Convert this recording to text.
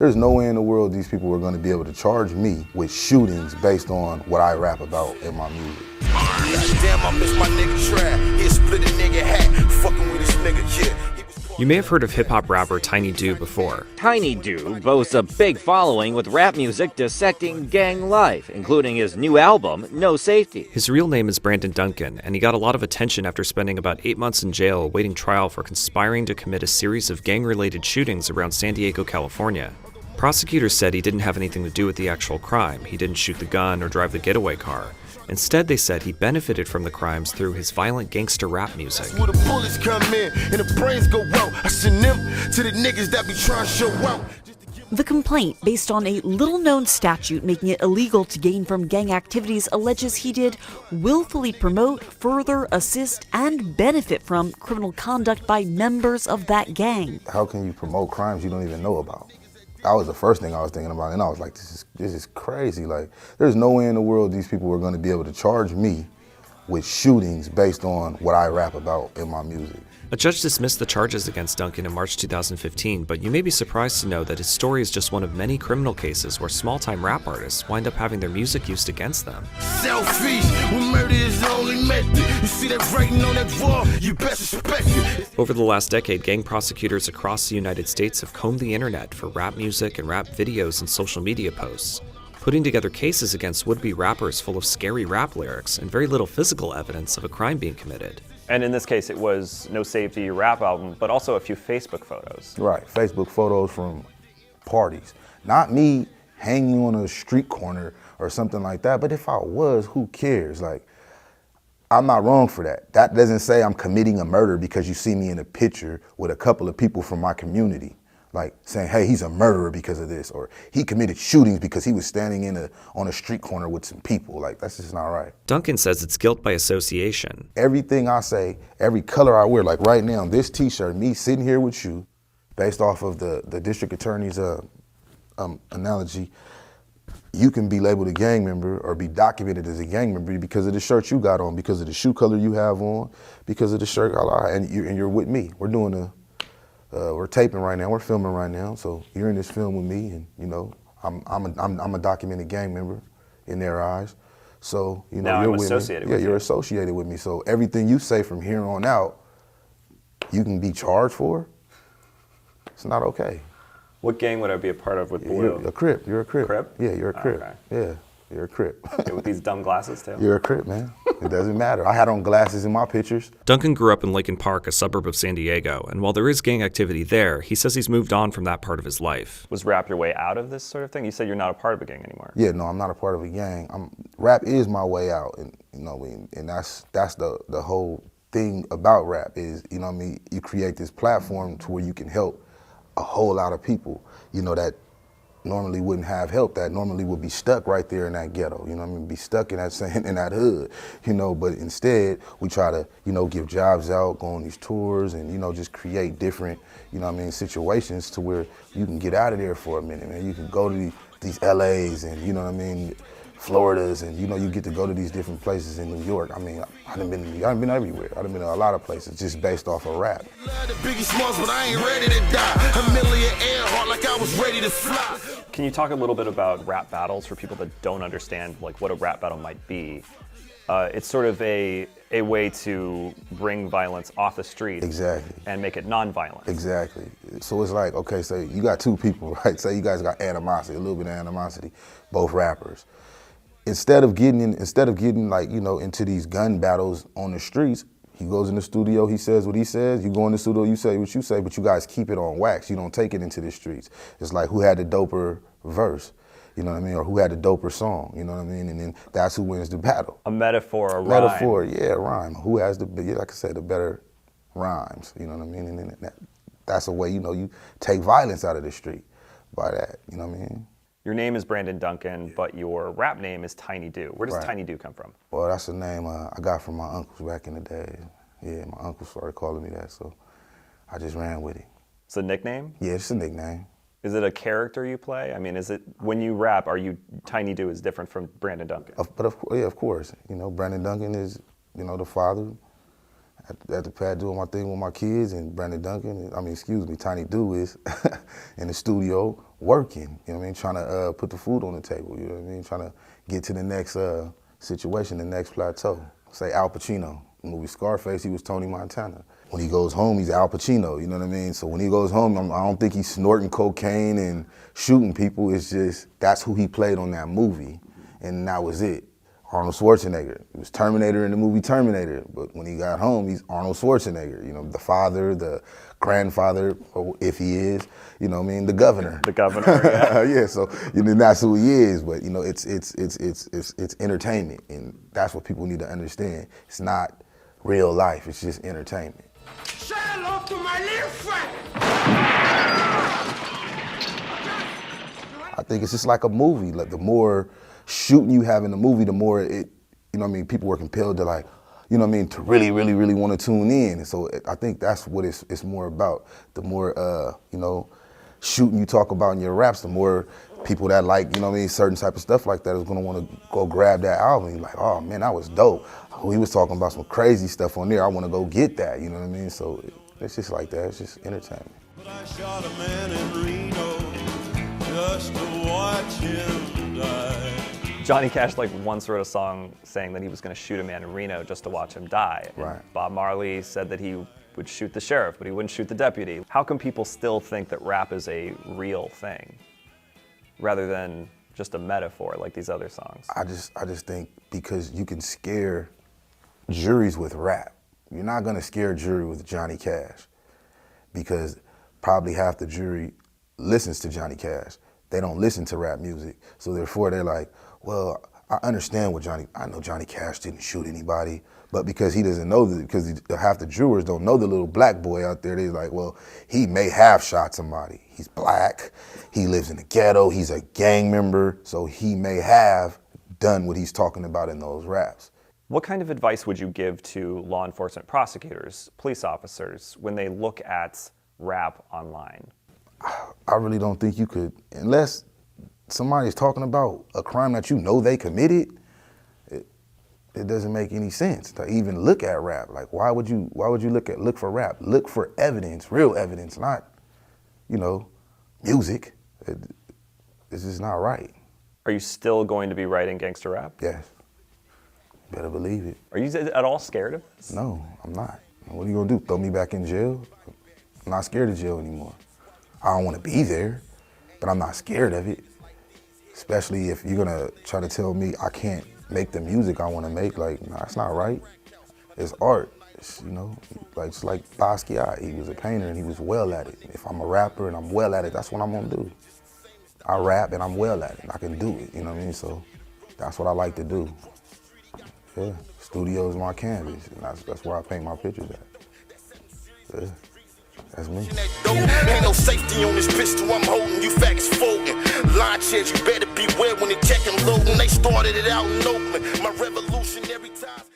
There's no way in the world these people were going to be able to charge me with shootings based on what I rap about in my music. Damn, I miss my nigga Trap. He split a nigga hat, fucking with this nigga, yeah. You may have heard of hip-hop rapper Tiny Do before. Tiny Do boasts a big following with rap music dissecting gang life, including his new album, No Safety. His real name is Brandon Duncan, and he got a lot of attention after spending about 8 months in jail awaiting trial for conspiring to commit a series of gang-related shootings around San Diego, California. Prosecutors said he didn't have anything to do with the actual crime. He didn't shoot the gun or drive the getaway car. Instead, they said he benefited from the crimes through his violent gangster rap music. Where the bullets come in and the brains go out. I send them to the niggas that be trying to show out. The complaint, based on a little-known statute making it illegal to gain from gang activities, alleges he did willfully promote, further, assist, and benefit from criminal conduct by members of that gang. How can you promote crimes you don't even know about? That was the first thing I was thinking about, and I was like, this is crazy. Like, there's no way in the world these people were going to be able to charge me with shootings based on what I rap about in my music. A judge dismissed the charges against Duncan in March 2015, but you may be surprised to know that his story is just one of many criminal cases where small-time rap artists wind up having their music used against them. Selfish, when murder is the only method. You see that writing on that wall, you best suspect it. Over the last decade, gang prosecutors across the United States have combed the internet for rap music and rap videos and social media posts, putting together cases against would-be rappers full of scary rap lyrics and very little physical evidence of a crime being committed. And in this case, it was No Safety rap album, but also a few Facebook photos. Right, Facebook photos from parties. Not me hanging on a street corner or something like that, but if I was, who cares? Like, I'm not wrong for that. That doesn't say I'm committing a murder because you see me in a picture with a couple of people from my community, like saying, hey, he's a murderer because of this, or he committed shootings because he was standing on a street corner with some people. Like, that's just not right. Duncan says it's guilt by association. Everything I say, every color I wear, like right now, this t-shirt, me sitting here with you, based off of the district attorney's analogy, you can be labeled a gang member or be documented as a gang member because of the shirt you got on, because of the shoe color you have on, because of the shirt, and you're with me. We're doing we're taping right now, we're filming right now, so you're in this film with me, and you know, I'm a documented gang member in their eyes. So, you know, now you're I'm with associated me. with Yeah, you're associated with me. So everything you say from here on out, you can be charged for. It's not okay. What gang would I be a part of with Blue? You're a Crip. You're a Crip. Crip? Yeah, you're a Crip. Okay. Yeah, you're a Crip. Okay, with these dumb glasses too? You're a Crip, man. It doesn't matter. I had on glasses in my pictures. Duncan grew up in Lincoln Park, a suburb of San Diego, and while there is gang activity there, he says he's moved on from that part of his life. Was rap your way out of this sort of thing? You said you're not a part of a gang anymore. Yeah, no, I'm not a part of a gang. Rap is my way out, and you know, and that's the whole thing about rap is, you know what I mean, you create this platform to where you can help a whole lot of people, you know, that normally wouldn't have help, that normally would be stuck right there in that ghetto, you know what I mean, be stuck in that hood, you know, but instead we try to, you know, give jobs out, go on these tours and, you know, just create different, you know what I mean, situations to where you can get out of there for a minute, man. You can go to these LAs and, you know what I mean, Floridas, and you know, you get to go to these different places in New York. I mean, I done been everywhere. I done been to a lot of places just based off of rap. Can you talk a little bit about rap battles for people that don't understand like what a rap battle might be? It's sort of a way to bring violence off the street. Exactly. And make it non-violent. Exactly. So it's like, okay, so you got two people, right? Say you guys got animosity, a little bit of animosity, both rappers. Instead of getting like, you know, into these gun battles on the streets, he goes in the studio, he says what he says, you go in the studio, you say what you say, but you guys keep it on wax. You don't take it into the streets. It's like who had the doper verse, you know what I mean, or who had the doper song, you know what I mean, and then that's who wins the battle. A metaphor, a rhyme. Metaphor, yeah, rhyme. Who has the, like I said, the better rhymes, you know what I mean, and then that's a way, you know, you take violence out of the street by that, you know what I mean. Your name is Brandon Duncan, but your rap name is Tiny Do. Where does Tiny Do come from? Well, that's a name I got from my uncles back in the day. Yeah, my uncle started calling me that, so I just ran with it. It's a nickname? Yeah, it's a nickname. Is it a character you play? I mean, is it, when you rap, Tiny Do is different from Brandon Duncan? Yeah, of course. You know, Brandon Duncan is, you know, the father at the pad doing my thing with my kids, and Brandon Duncan, Tiny Do is in the studio working, you know what I mean, trying to put the food on the table, you know what I mean, trying to get to the next situation, the next plateau. Say Al Pacino, the movie Scarface, he was Tony Montana. When he goes home, he's Al Pacino, you know what I mean? So when he goes home, I don't think he's snorting cocaine and shooting people. It's just, that's who he played on that movie, and that was it. Arnold Schwarzenegger. He was Terminator in the movie Terminator, but when he got home, he's Arnold Schwarzenegger. You know, the father, the grandfather, or if he is, you know what I mean, the governor. The governor, yeah. Yeah, so you know, that's who he is, but you know, it's entertainment, and that's what people need to understand. It's not real life, it's just entertainment. Say hello to my little friend. I think it's just like a movie. Like the more shooting you have in the movie, the more it, you know what I mean, people were compelled to like, you know what I mean, to really want to tune in. And so I think that's what it's more about. The more, you know, shooting you talk about in your raps, the more people that like, you know what I mean, certain type of stuff like that is going to want to go grab that album. You're like, oh man, that was dope. He was talking about some crazy stuff on there. I want to go get that, you know what I mean? So it's just like that. It's just entertainment. But I shot a man in Reno just to watch him die. Johnny Cash once wrote a song saying that he was going to shoot a man in Reno just to watch him die. And Right. Bob Marley said that he would shoot the sheriff, but he wouldn't shoot the deputy. How can people still think that rap is a real thing rather than just a metaphor like these other songs? I just think because you can scare juries with rap. You're not gonna scare a jury with Johnny Cash because probably half the jury listens to Johnny Cash. They don't listen to rap music. So therefore they're like, well, I understand I know Johnny Cash didn't shoot anybody, but because he doesn't know because half the jurors don't know the little black boy out there, they're like, well, he may have shot somebody. He's black, he lives in the ghetto, he's a gang member, so he may have done what he's talking about in those raps. What kind of advice would you give to law enforcement prosecutors, police officers, when they look at rap online? I really don't think you could, unless somebody's talking about a crime that you know they committed, it doesn't make any sense to even look at rap. Like, why would you look for rap? Look for evidence, real evidence, not, you know, music. It's just not right. Are you still going to be writing gangster rap? Yes. Better believe it. Are you at all scared of this? No, I'm not. What are you gonna do? Throw me back in jail? I'm not scared of jail anymore. I don't wanna be there, but I'm not scared of it. Especially if you're gonna try to tell me I can't make the music I wanna make. Like, nah, that's not right. It's art. It's, you know, just like Basquiat, he was a painter and he was well at it. If I'm a rapper and I'm well at it, that's what I'm gonna do. I rap and I'm well at it. I can do it, you know what I mean? So that's what I like to do. Yeah, studio is my canvas, and that's where I paint my pictures at. Yeah, that's me. Ain't no safety on this pistol I'm holding, you facts folding. Line chairs, you better beware when they check and loading. They started it out in Oakland, my revolutionary time.